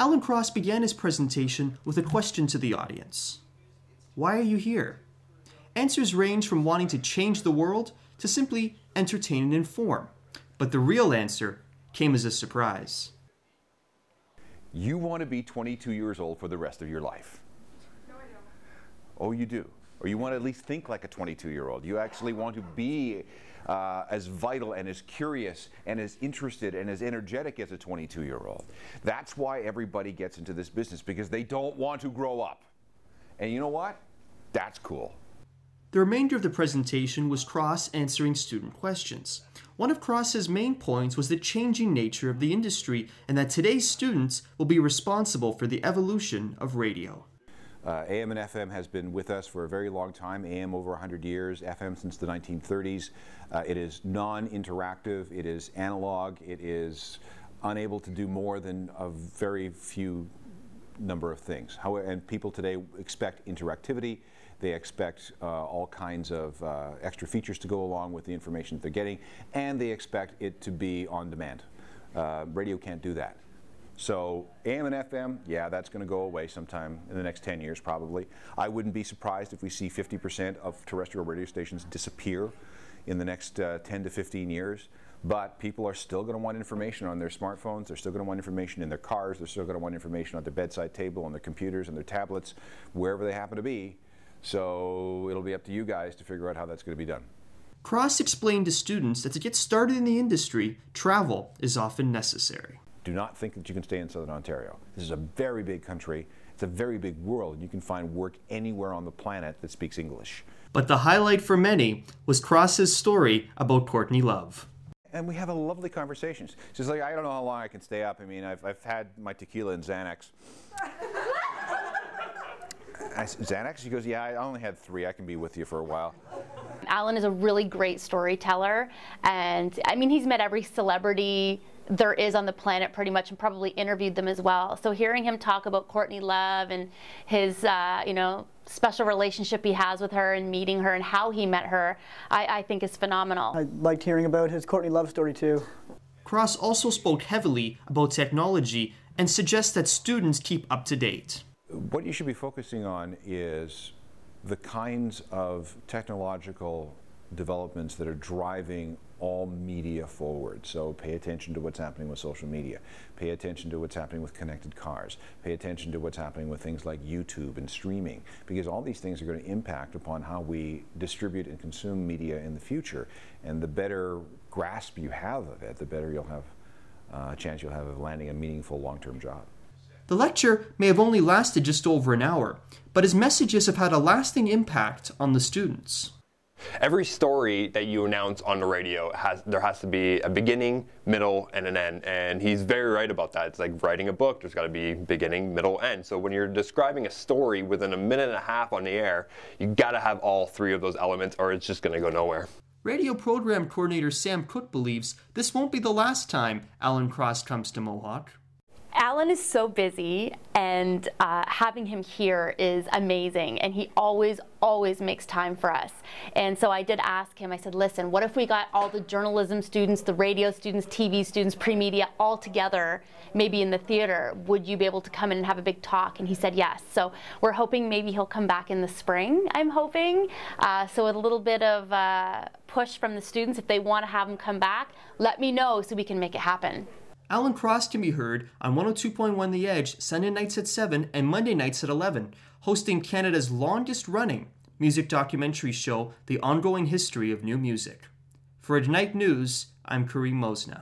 Alan Cross began his presentation with a question to the audience. Why are you here? Answers range from wanting to change the world to simply entertain and inform. But the real answer came as a surprise. You want to be 22 years old for the rest of your life. No, I don't. Oh, you do. Or you want to at least think like a 22-year-old. You actually want to be as vital and as curious and as interested and as energetic as a 22-year-old. That's why everybody gets into this business, because they don't want to grow up. And you know what? That's cool. The remainder of the presentation was Cross answering student questions. One of Cross's main points was the changing nature of the industry and that today's students will be responsible for the evolution of radio. AM and FM has been with us for a very long time, AM over 100 years, FM since the 1930s. It is non-interactive, it is analog, it is unable to do more than a very few number of things. However, and people today expect interactivity. They expect all kinds of extra features to go along with the information that they're getting, and they expect it to be on demand. Radio can't do that. So AM and FM, yeah, that's going to go away sometime in the next 10 years probably. I wouldn't be surprised if we see 50% of terrestrial radio stations disappear in the next 10 to 15 years. But people are still going to want information on their smartphones, they're still going to want information in their cars, they're still going to want information on their bedside table, on their computers, and their tablets, wherever they happen to be. So it'll be up to you guys to figure out how that's going to be done. Cross explained to students that to get started in the industry, travel is often necessary. Do not think that you can stay in Southern Ontario. This is a very big country, it's a very big world, and you can find work anywhere on the planet that speaks English. But the highlight for many was Cross's story about Courtney Love. And we have a lovely conversation. She's like, I don't know how long I can stay up. I mean, I've had my tequila and Xanax. I said, Xanax? She goes, yeah, I only had 3. I can be with you for a while. Alan is a really great storyteller, and I mean, he's met every celebrity there is on the planet pretty much, and probably interviewed them as well. So hearing him talk about Courtney Love and his special relationship he has with her and meeting her and how he met her, I think is phenomenal. I liked hearing about his Courtney Love story too. Cross also spoke heavily about technology and suggests that students keep up to date. What you should be focusing on is the kinds of technological developments that are driving all media forward. So pay attention to what's happening with social media. Pay attention to what's happening with connected cars. Pay attention to what's happening with things like YouTube and streaming, because all these things are going to impact upon how we distribute and consume media in the future. And the better grasp you have of it, the better you'll have a chance you'll have of landing a meaningful long-term job. The lecture may have only lasted just over an hour, but his messages have had a lasting impact on the students. Every story that you announce on the radio, there has to be a beginning, middle, and an end. And he's very right about that. It's like writing a book. There's got to be beginning, middle, end. So when you're describing a story within a minute and a half on the air, you got to have all 3 of those elements, or it's just going to go nowhere. Radio program coordinator Sam Cook believes this won't be the last time Alan Cross comes to Mohawk. Alan is so busy, and having him here is amazing, and he always makes time for us. And so I did ask him, I said, listen, what if we got all the journalism students, the radio students, TV students, pre-media all together, maybe in the theater? Would you be able to come in and have a big talk? And he said yes. So we're hoping maybe he'll come back in the spring, I'm hoping. So with a little bit of push from the students, if they want to have him come back, let me know so we can make it happen. Alan Cross can be heard on 102.1 The Edge Sunday nights at 7 and Monday nights at 11, hosting Canada's longest-running music documentary show, The Ongoing History of New Music. For Ignite News, I'm Kareem Mosna.